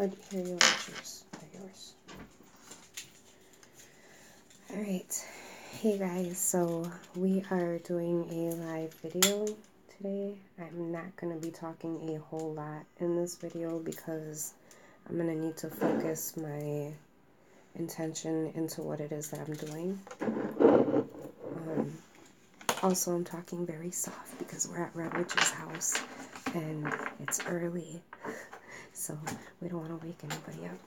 Here, you want yours. They're yours. Alright. Hey guys, so we are doing a live video today. I'm not going to be talking a whole lot in this video because I'm going to need to focus my intention into what it is that I'm doing. Also, I'm talking very soft because we're at Red Witch's house and it's early, so we don't want to wake anybody up.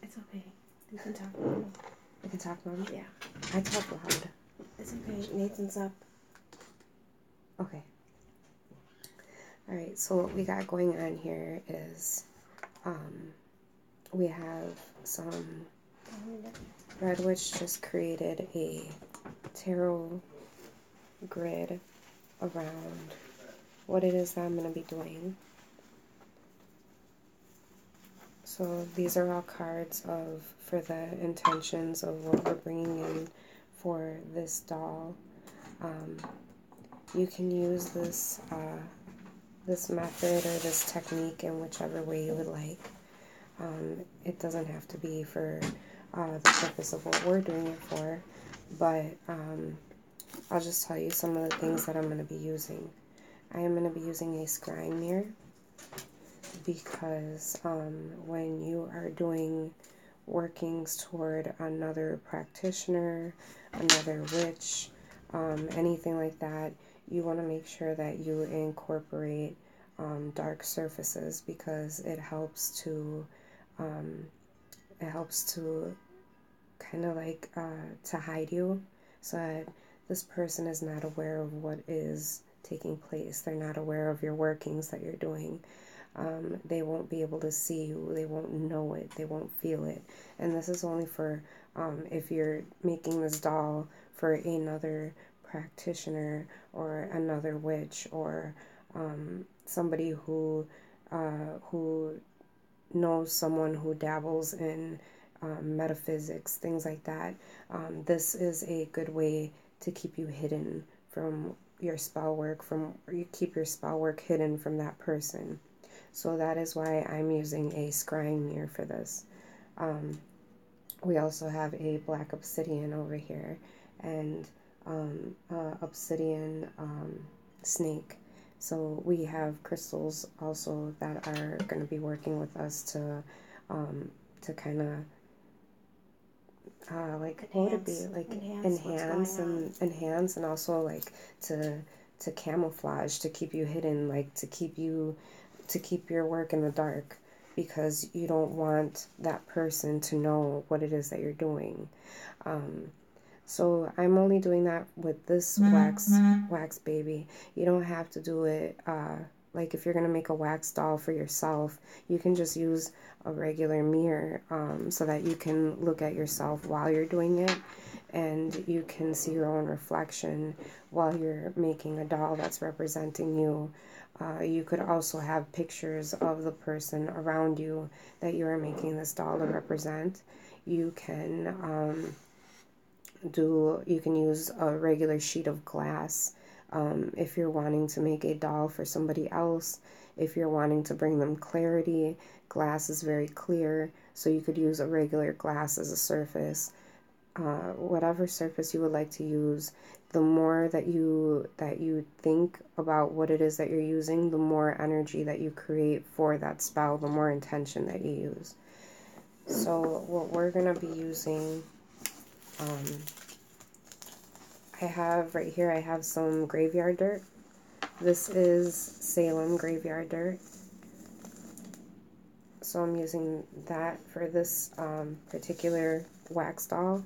It's okay. You can talk normal. I can talk normal? Yeah. I talk loud. It's okay. Nathan's up. Okay. Alright, so what we got going on here is we have some Red Witch just created a tarot grid around what it is that I'm going to be doing. So these are all cards for the intentions of what we're bringing in for this doll. You can use this this method or this technique in whichever way you would like. It doesn't have to be for the purpose of what we're doing it for, but I'll just tell you some of the things that I'm going to be using. I am going to be using a scrying mirror because when you are doing workings toward another practitioner, another witch, anything like that, you want to make sure that you incorporate dark surfaces because it helps to kind of like to hide you so that this person is not aware of what is taking place. They're not aware of your workings that you're doing. They won't be able to see you. They won't know it. They won't feel it. And this is only for if you're making this doll for another practitioner or another witch or somebody who knows someone who dabbles in metaphysics, things like that. This is a good way to keep you hidden from your spell work, you keep your spell work hidden from that person. So that is why I'm using a scrying mirror for this. We also have a black obsidian over here and obsidian snake. So we have crystals also that are going to be working with us to kind of like what would it be like enhance and also like to camouflage, to keep you hidden, like to keep your work in the dark because you don't want that person to know what it is that you're doing. So I'm only doing that with this wax baby. You don't have to do it like if you're going to make a wax doll for yourself, you can just use a regular mirror so that you can look at yourself while you're doing it and you can see your own reflection while you're making a doll that's representing you. You could also have pictures of the person around you that you are making this doll to represent. You can you can use a regular sheet of glass if you're wanting to make a doll for somebody else. If you're wanting to bring them clarity, glass is very clear, so you could use a regular glass as a surface. Whatever surface you would like to use, the more that you think about what it is that you're using, the more energy that you create for that spell, the more intention that you use. So what we're going to be using, I have right here, I have some graveyard dirt. This is Salem graveyard dirt. So I'm using that for this particular wax doll.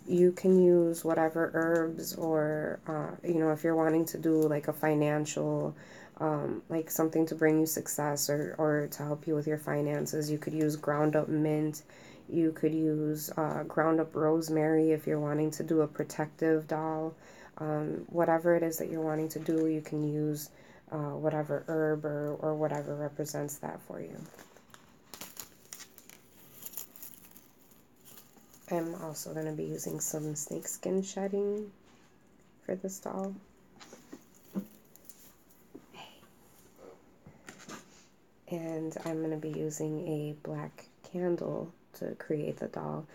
You can use whatever herbs or, you know, if you're wanting to do like a financial, like something to bring you success or to help you with your finances, you could use ground up mint. You could use ground up rosemary if you're wanting to do a protective doll. Whatever it is that you're wanting to do, you can use whatever herb or whatever represents that for you. I'm also going to be using some snakeskin shedding for this doll. And I'm going to be using a black candle to create the doll.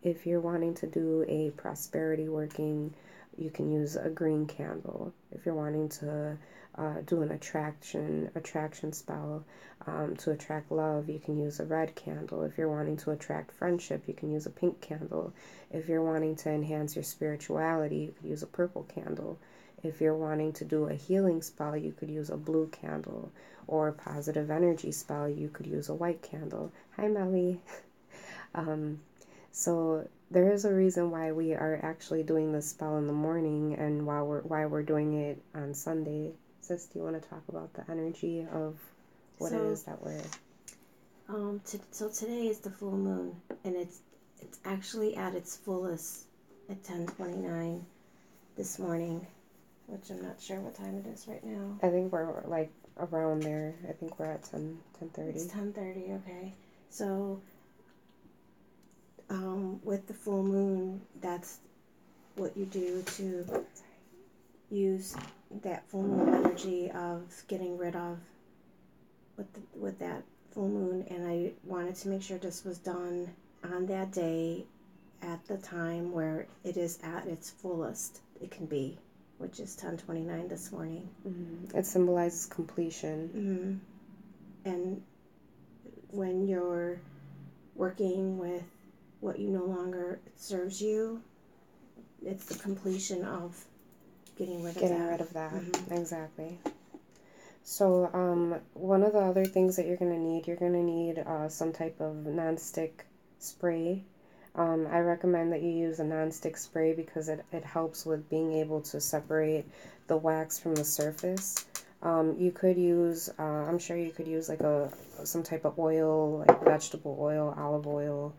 If you're wanting to do a prosperity working, you can use a green candle. If you're wanting to do an attraction spell to attract love, you can use a red candle. If you're wanting to attract friendship, you can use a pink candle. If you're wanting to enhance your spirituality, you could use a purple candle. If you're wanting to do a healing spell, you could use a blue candle. Or a positive energy spell, you could use a white candle. Hi, Melly. So there is a reason why we are actually doing this spell in the morning and why we're doing it on Sunday. Sis, do you want to talk about the energy of what it is that we're... So today is the full moon, and it's actually at its fullest at 10:29 this morning, which I'm not sure what time it is right now. I think we're like around there. I think we're at 10:30. It's 10:30, okay. So with the full moon, that's what you do to use that full moon energy of getting rid of with that full moon. And I wanted to make sure this was done on that day at the time where it is at its fullest it can be, which is 10:29 this morning. Mm-hmm. It symbolizes completion. Mm-hmm. And when you're working with what you no longer serves you, it's the completion of getting rid of that. Mm-hmm. Exactly. So one of the other things that you're going to need some type of non-stick spray. I recommend that you use a non-stick spray because it helps with being able to separate the wax from the surface. You could use, I'm sure you could use like some type of oil, like vegetable oil, olive oil,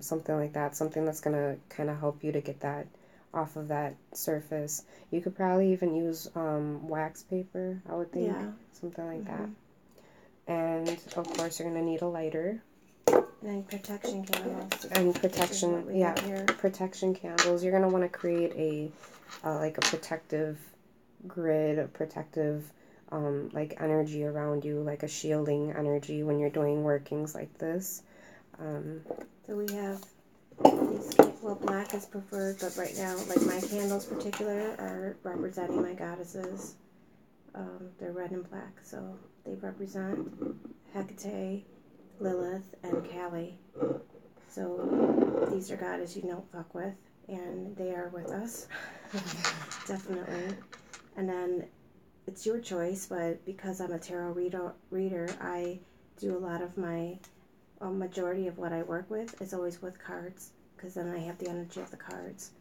something like that. Something that's going to kind of help you to get that off of that surface. You could probably even use wax paper, I would think. Yeah. Something like that. And of course you're going to need a lighter. And protection candles. And protection, yeah, protection candles. You're going to want to create a like a protective grid, a protective like energy around you, like a shielding energy when you're doing workings like this. So we have these, well, black is preferred, but right now, like my candles particular are representing my goddesses. They're red and black, so they represent Hecate, Lilith, and Kali. So these are goddesses you don't fuck with, and they are with us. Definitely. And then it's your choice, but because I'm a tarot reader, I do a lot of my majority of what I work with is always with cards, because then I have the energy of the cards.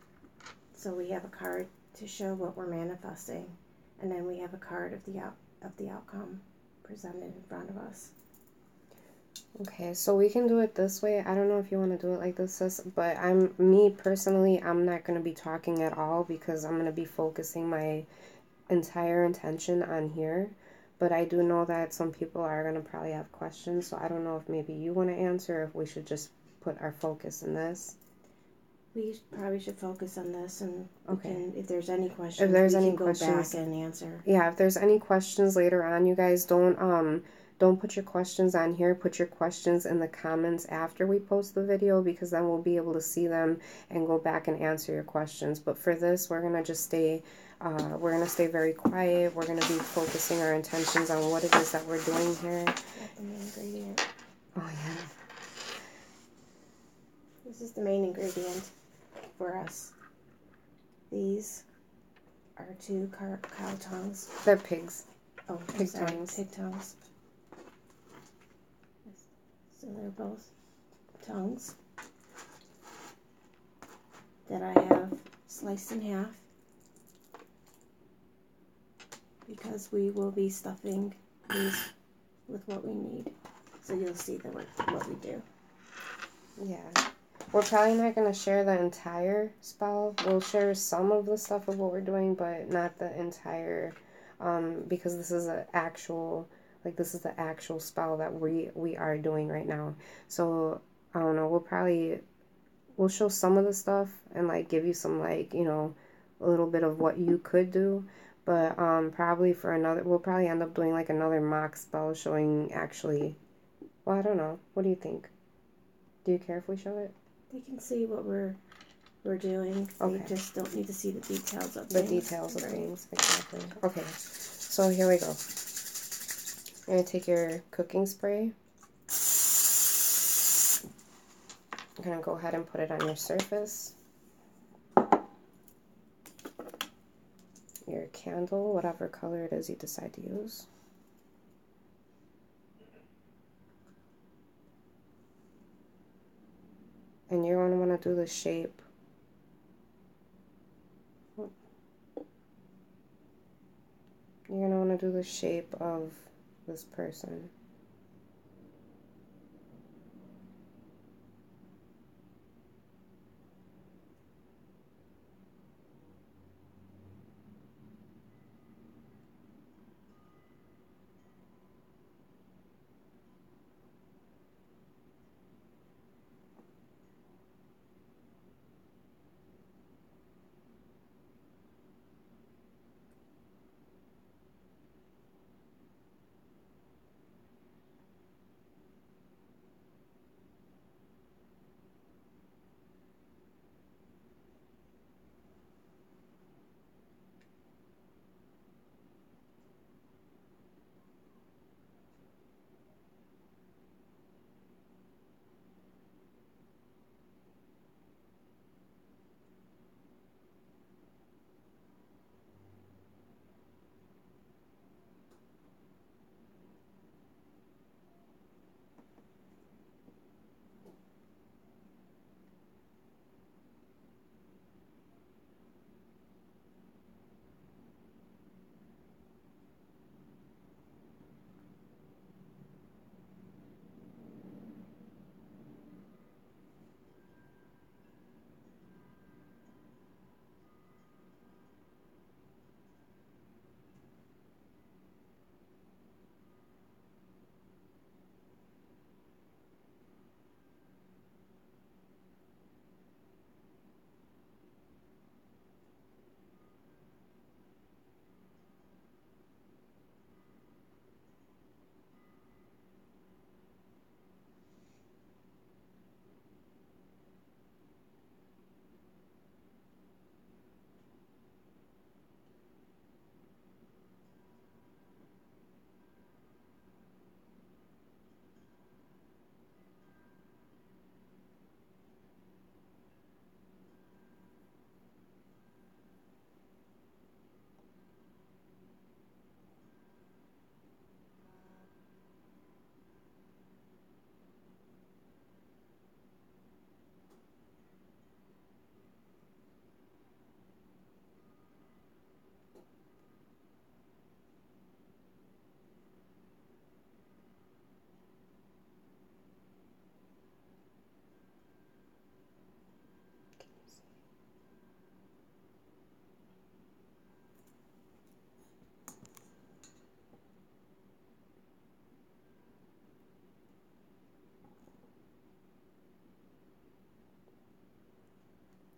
So we have a card to show what we're manifesting, and then we have a card of the outcome presented in front of us. Okay, so we can do it this way. I don't know if you want to do it like this, sis, but me personally, I'm not going to be talking at all because I'm going to be focusing my entire intention on here. But I do know that some people are going to probably have questions, so I don't know if maybe you want to answer or if we should just put our focus in this. We probably should focus on this, and okay. If there's any questions, we can go back and answer. Yeah, if there's any questions later on, you guys don't put your questions on here. Put your questions in the comments after we post the video, because then we'll be able to see them and go back and answer your questions. But for this, we're gonna just stay. We're going to stay very quiet. We're going to be focusing our intentions on what it is that we're doing here. That's the main ingredient. Oh, yeah. This is the main ingredient for us. These are 2 cow tongues. They're pigs. Oh, pig tongues. Pig tongues. So they're both tongues that I have sliced in half, because we will be stuffing these with what we need. So you'll see what we do. Yeah. We're probably not going to share the entire spell. We'll share some of the stuff of what we're doing, but not the entire, because this is the actual spell that we are doing right now. So, I don't know, we'll show some of the stuff and, like, give you some, like, you know, a little bit of what you could do. But probably for another, we'll probably end up doing like another mock spell showing actually, well, I don't know. What do you think? Do you care if we show it? They can see what we're doing. Okay. They just don't need to see the details of the things. details of things, exactly. Okay, so here we go. You're going to take your cooking spray. You're going to go ahead and put it on your surface. Your candle, whatever color it is you decide to use. And you're going to want to do the shape. You're going to want to do the shape of this person.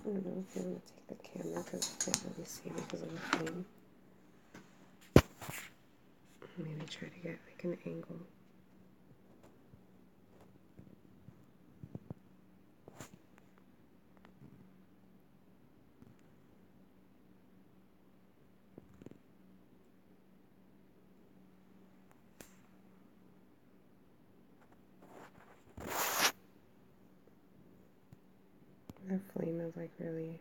I don't know if you want to take the camera because you can't really see because of the flame. Maybe try to get like an angle. That flame is like really...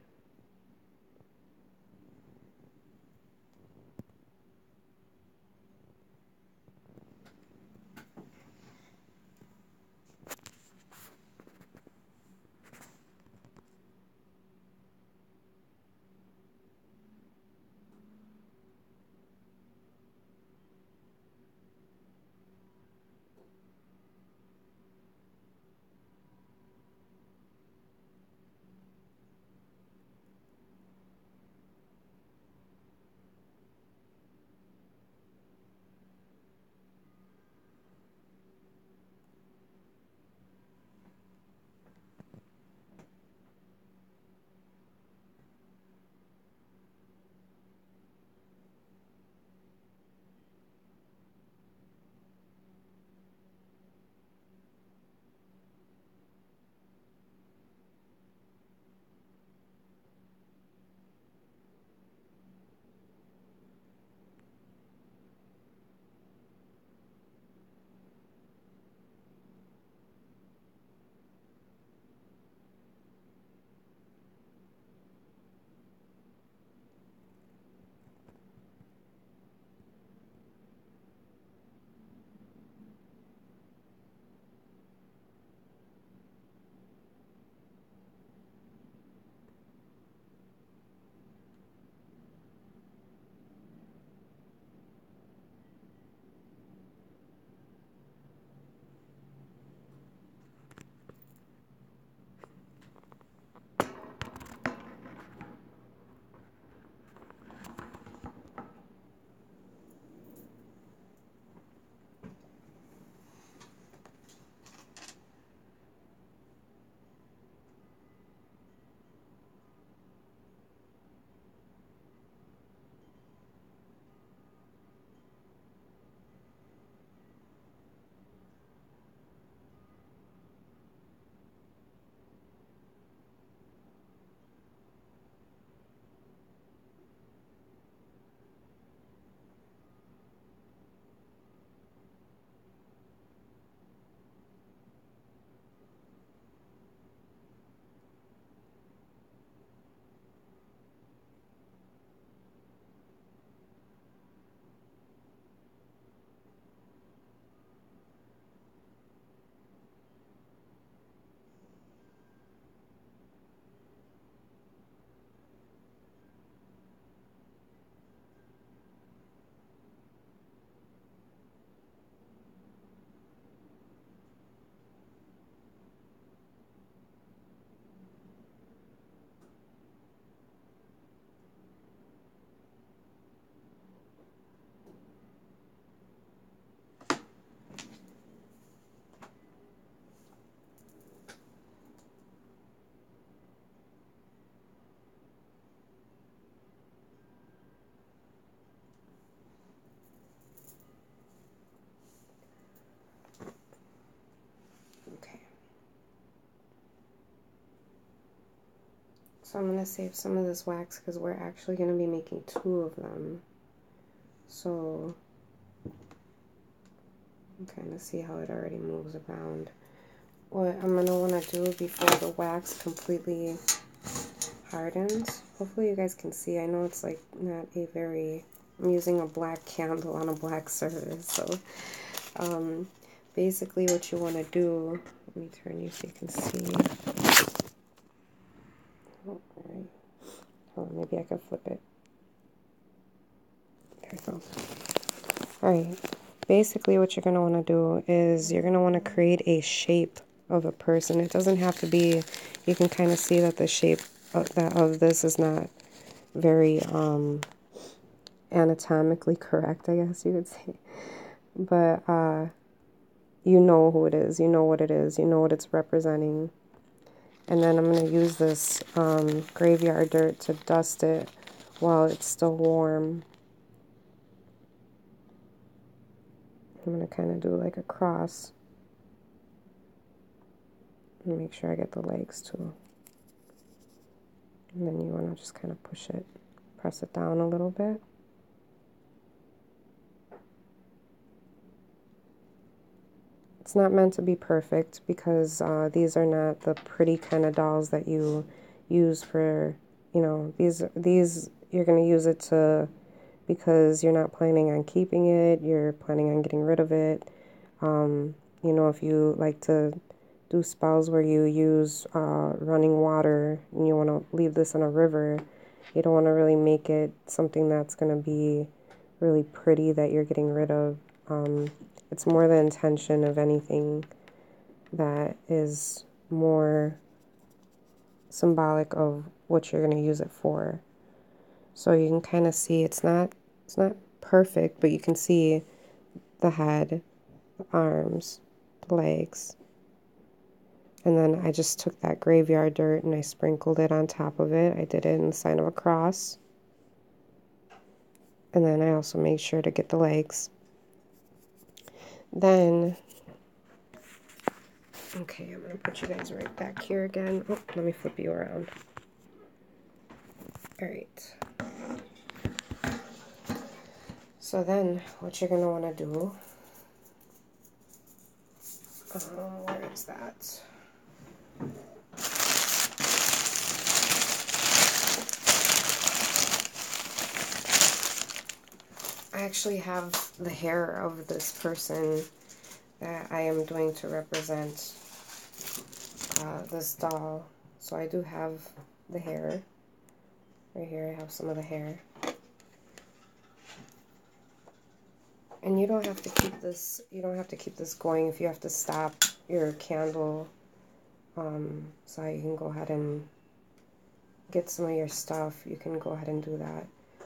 So I'm going to save some of this wax because we're actually going to be making 2 of them. So you can kind of see how it already moves around. What I'm going to want to do before the wax completely hardens, hopefully you guys can see, I know it's like not a very, I'm using a black candle on a black surface, so basically what you want to do, let me turn you so you can see. Oh, alright. Hold on, maybe I can flip it. There we go. Alright, basically what you're going to want to do is you're going to want to create a shape of a person. It doesn't have to be, you can kind of see that the shape of this is not very anatomically correct, I guess you would say. But you know who it is, you know what it is, you know what it's representing. And then I'm going to use this graveyard dirt to dust it while it's still warm. I'm going to kind of do like a cross. And make sure I get the legs too. And then you want to just kind of push it, press it down a little bit. It's not meant to be perfect because these are not the pretty kind of dolls that you use for, you know, these you're going to use it to, because you're not planning on keeping it, you're planning on getting rid of it. You know, if you like to do spells where you use running water and you want to leave this in a river, you don't want to really make it something that's going to be really pretty that you're getting rid of. It's more the intention of anything that is more symbolic of what you're going to use it for. So you can kind of see it's not perfect, but you can see the head, the arms, the legs. And then I just took that graveyard dirt and I sprinkled it on top of it. I did it in the sign of a cross. And then I also made sure to get the legs. Then, okay, I'm going to put you guys right back here again. Oh, let me flip you around. Alright. So then, what you're going to want to do, where is that? I actually have the hair of this person that I am doing to represent this doll. So I do have the hair. Right here I have some of the hair. And you don't have to keep this, going if you have to stop your candle, so you can go ahead and get some of your stuff. You can go ahead and do that.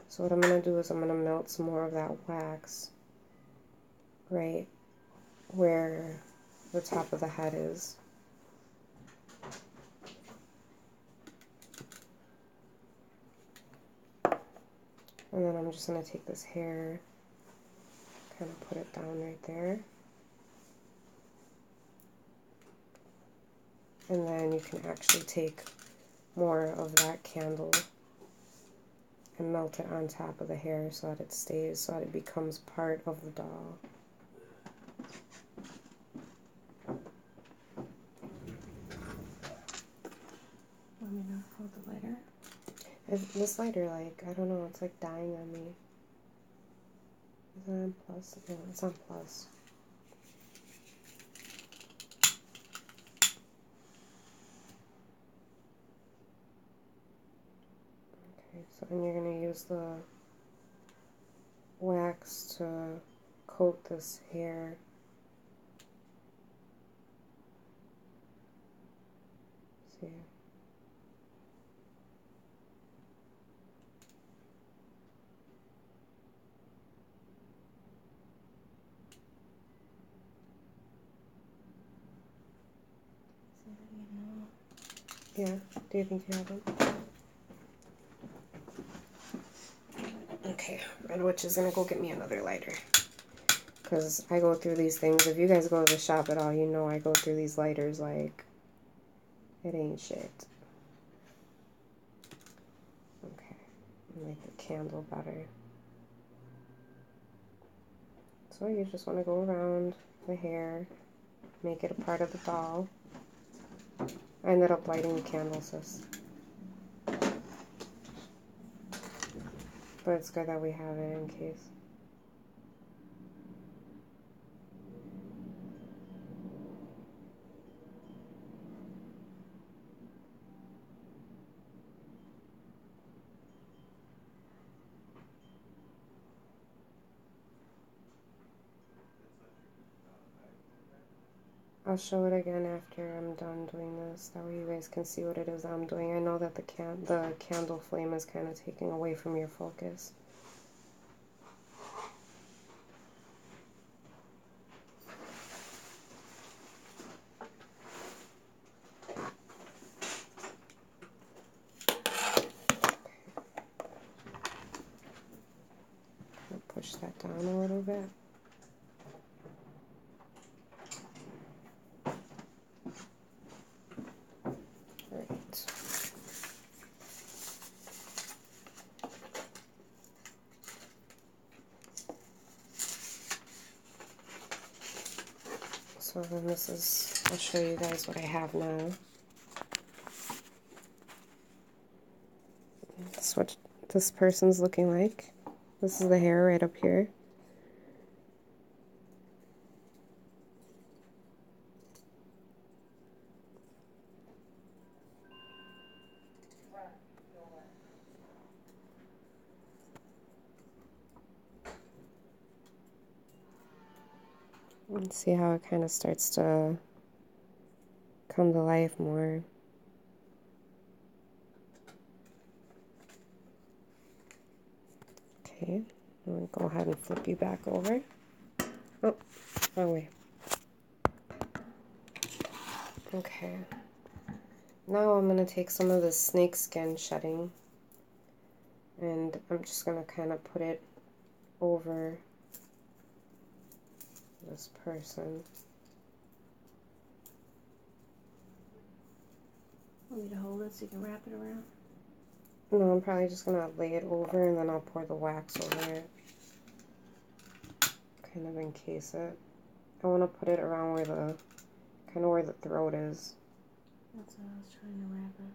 So what I'm going to do is I'm going to melt some more of that wax right where the top of the head is. And then I'm just going to take this hair, kind of put it down right there. And then you can actually take more of that candle and melt it on top of the hair so that it stays, so that it becomes part of the doll. Want me to hold the lighter? This lighter, like, I don't know, it's like dying on me. Is it on plus? No, it's on plus. Okay, so then you're going to use the wax to coat this hair. See? Yeah, do you think you have them? Okay, Red Witch is gonna go get me another lighter. Because I go through these things. If you guys go to the shop at all, you know I go through these lighters like it ain't shit. make the candle better. So you just want to go around the hair, make it a part of the doll. I ended up lighting the candle, sis. But it's good that we have it in case. I'll show it again after I'm done doing this. That way you guys can see what it is I'm doing. I know that the candle flame is kind of taking away from your focus. I'll push that down a little bit. So then this is, I'll show you guys what I have now. This is what this person's looking like. This is the hair right up here. And see how it kind of starts to come to life more. Okay, I'm going to go ahead and flip you back over. Oh, wrong way. Okay. Now I'm going to take some of the snakeskin shedding and I'm just going to kind of put it over this person. Want me to hold it so you can wrap it around? No, I'm probably just going to lay it over and then I'll pour the wax over it. Kind of encase it. I want to put it around where the, kind of where the throat is. That's what I was trying to wrap it.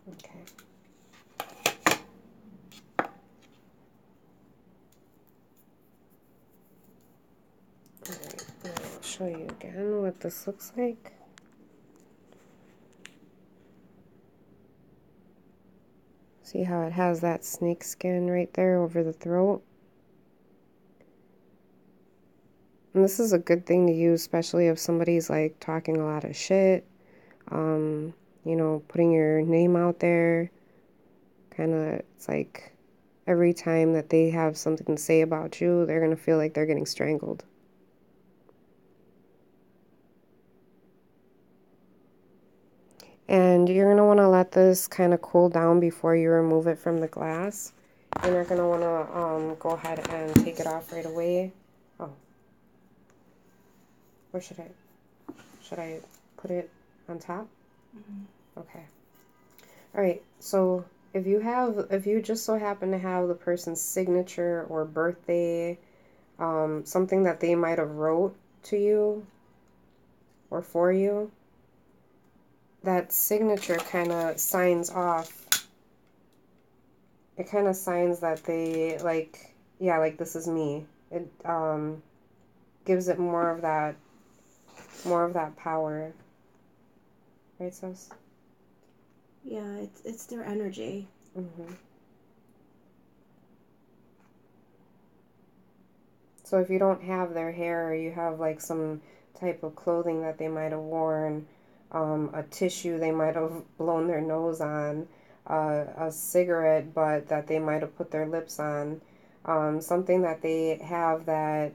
Okay. Alright, now I'll show you again what this looks like. See how it has that snake skin right there over the throat? And this is a good thing to use, especially if somebody's like talking a lot of shit. You know, putting your name out there. Kind of, it's like every time that they have something to say about you, they're going to feel like they're getting strangled. And you're going to want to let this kind of cool down before you remove it from the glass. And you're going to want to go ahead and take it off right away. Oh. Where should I put it on top? Mm-hmm. Okay. All right. So if you just so happen to have the person's signature or birthday, something that they might have wrote to you or for you, that signature kind of signs off. It kind of signs that they like, yeah, like this is me. It gives it more of that power. Right, sis? Yeah, it's their energy. Mm-hmm. So if you don't have their hair, or you have like some type of clothing that they might have worn, a tissue they might have blown their nose on, a cigarette butt that they might have put their lips on, something that they have that,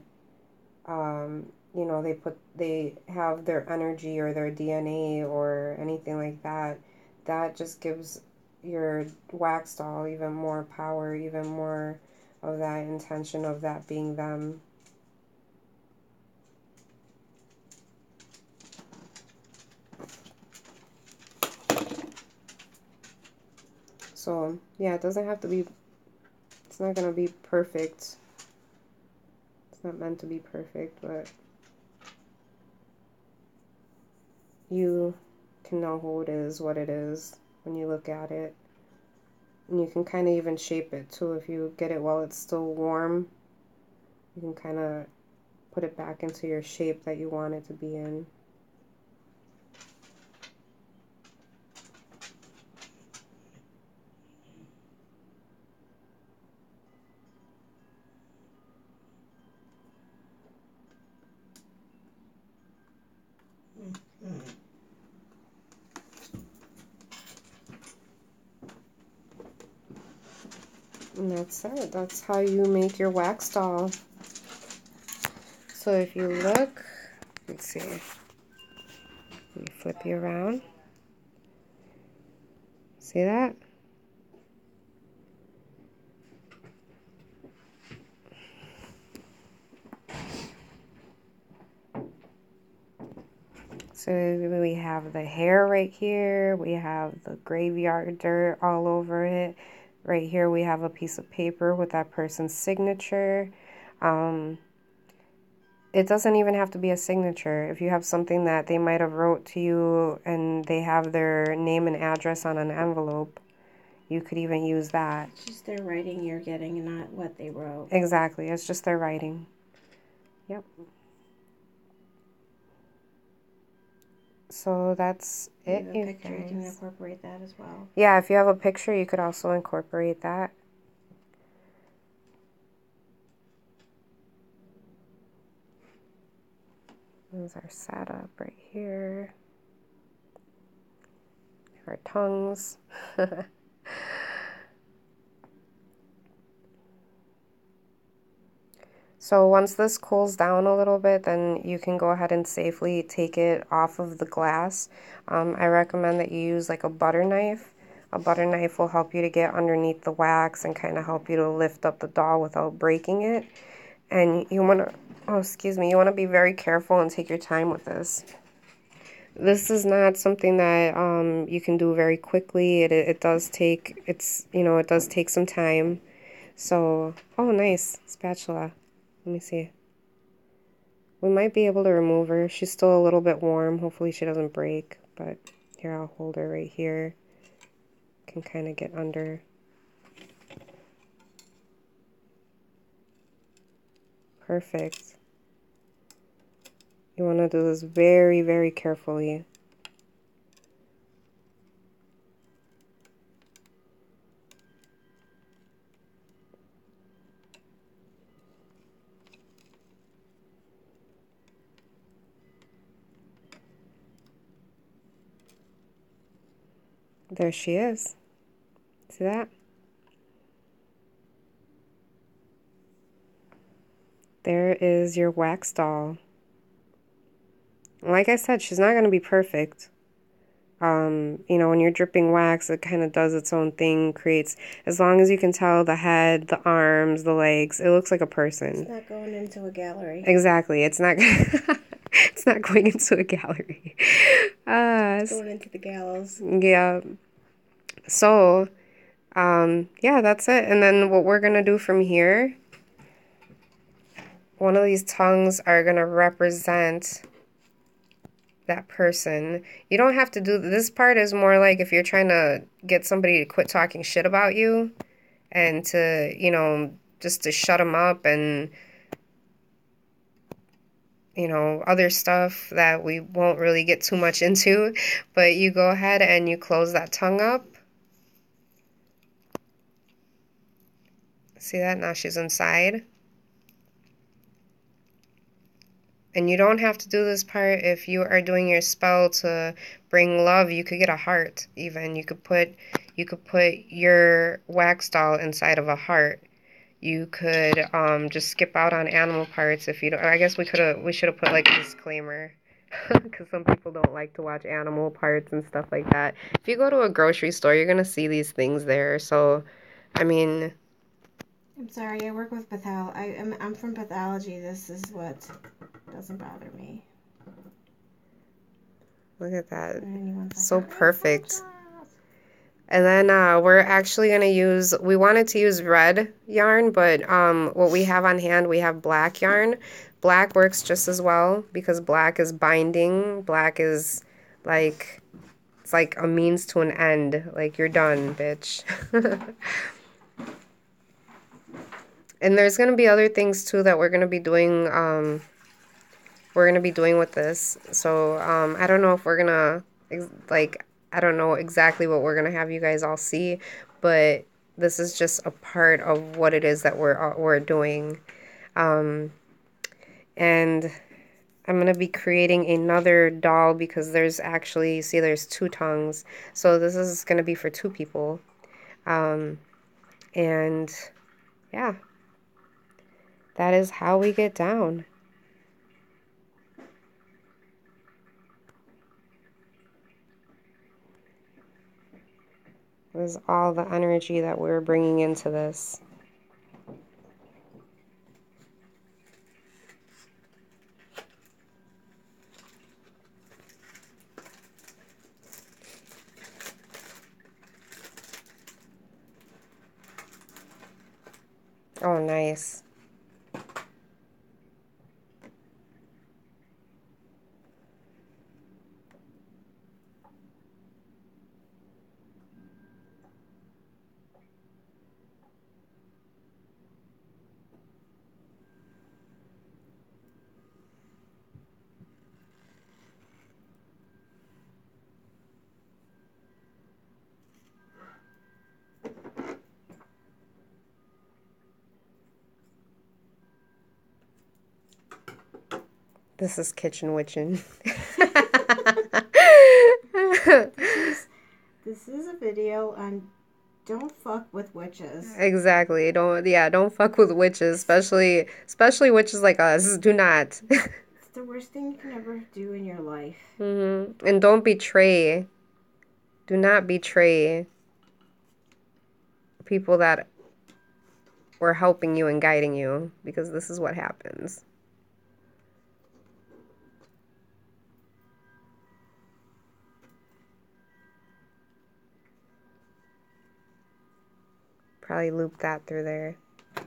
you know, they have their energy or their DNA or anything like that, that just gives your wax doll even more power, even more of that intention of that being them. So, yeah, it doesn't have to be, it's not going to be perfect. It's not meant to be perfect, but you can know who it is, what it is, when you look at it. And you can kind of even shape it, too. If you get it while it's still warm, you can kind of put it back into your shape that you want it to be in. And that's it. That's how you make your wax doll. So if you look, let's see. Let me flip you around. See that? So we have the hair right here. We have the graveyard dirt all over it. Right here we have a piece of paper with that person's signature. It doesn't even have to be a signature. If you have something that they might have wrote to you and they have their name and address on an envelope, you could even use that. It's just their writing you're getting, not what they wrote. Exactly. It's just their writing. Yep. So that's it. You have a picture, you can incorporate that as well. Yeah, if you have a picture, you could also incorporate that. There's our setup right here. Our tongues. So once this cools down a little bit, then you can go ahead and safely take it off of the glass. I recommend that you use like a butter knife. A butter knife will help you to get underneath the wax and kind of help you to lift up the doll without breaking it. And you want to, oh, excuse me, you want to be very careful and take your time with this. This is not something that you can do very quickly. It does take, it does take some time. So, oh, nice spatula. Let me see. We might be able to remove her. She's still a little bit warm. Hopefully she doesn't break. But here, I'll hold her right here. Can kind of get under. Perfect. You want to do this very, very carefully. There she is. See that? There is your wax doll. Like I said, she's not going to be perfect. You know, when you're dripping wax, it kind of does its own thing, creates, as long as you can tell the head, the arms, the legs, it looks like a person. It's not going into a gallery. Exactly. It's not it's not going into a gallery. It's going into the gallows. Yeah. So, yeah, that's it. And then what we're going to do from here, one of these tongues are going to represent that person. You don't have to do this part, is more like if you're trying to get somebody to quit talking shit about you and to, you know, just to shut them up and, you know, other stuff that we won't really get too much into. But you go ahead and you close that tongue up. See that? Now she's inside. And you don't have to do this part if you are doing your spell to bring love. You could get a heart even. You could put your wax doll inside of a heart. You could just skip out on animal parts if you don't. I guess we should have put like a disclaimer because some people don't like to watch animal parts and stuff like that. If you go to a grocery store, you're going to see these things there. So, I mean, I'm sorry, I work with I'm from pathology. This is what doesn't bother me. Look at that. So perfect. And then we're actually going to use, we wanted to use red yarn, but what we have on hand, we have black yarn. Black works just as well because black is binding. Black is like, it's like a means to an end. Like, you're done, bitch. And there's going to be other things too that we're going to be doing, with this. So I don't know if we're going to, like, I don't know exactly what we're going to have you guys all see, but this is just a part of what it is that we're doing. And I'm going to be creating another doll because there's actually, see, there's 2 tongues. So this is going to be for 2 people. And yeah, that is how we get down. This is all the energy that we're bringing into this. Oh, nice. This is kitchen witching. This is a video on don't fuck with witches. Exactly. Don't fuck with witches, especially witches like us. Do not. It's the worst thing you can ever do in your life. And don't betray. Do not betray people that were helping you and guiding you, because this is what happens. Probably loop that through there. Go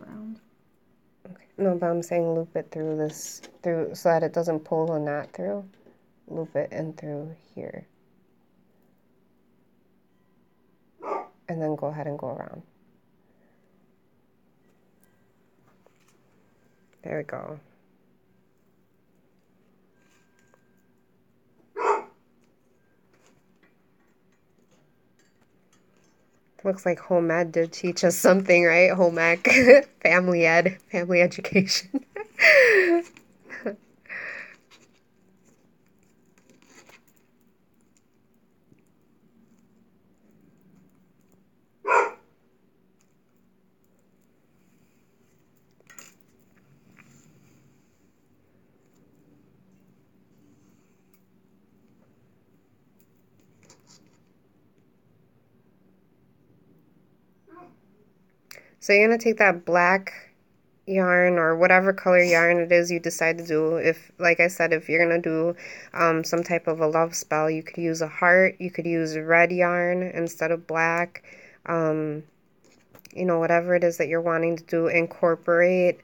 around. Okay. No, but I'm saying loop it through so that it doesn't pull the knot through. Loop it in through here. And then go ahead and go around. There we go. Looks like home ed did teach us something, right? Home ec, family ed, family education. So you're going to take that black yarn or whatever color yarn it is you decide to do. If, like I said, if you're going to do some type of a love spell, you could use a heart. You could use red yarn instead of black. You know, whatever it is that you're wanting to do, incorporate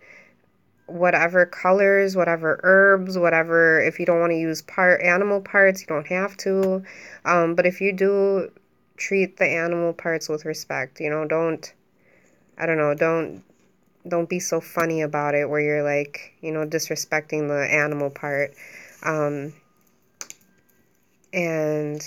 whatever colors, whatever herbs, whatever. If you don't want to use animal parts, you don't have to. But if you do, treat the animal parts with respect. You know, I don't know, don't be so funny about it where you're like, you know, disrespecting the animal part. And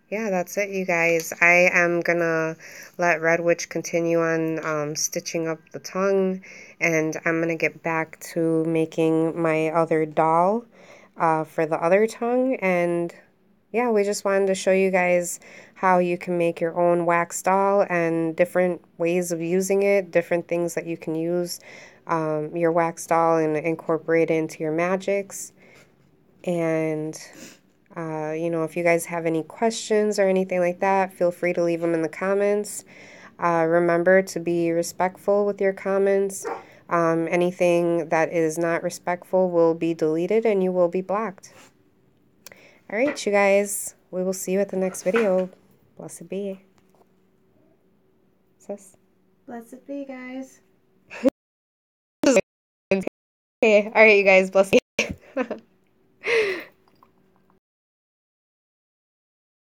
yeah, that's it, you guys. I am gonna let Red Witch continue on stitching up the tongue, and I'm gonna get back to making my other doll for the other tongue. And yeah, we just wanted to show you guys how you can make your own wax doll and different ways of using it, different things that you can use your wax doll and incorporate it into your magics. And you know, if you guys have any questions or anything like that, feel free to leave them in the comments. Remember to be respectful with your comments. Anything that is not respectful will be deleted and you will be blocked. All right, you guys. We will see you at the next video. Blessed be. Sis? Blessed be, guys. Okay. All right, you guys. Blessed be.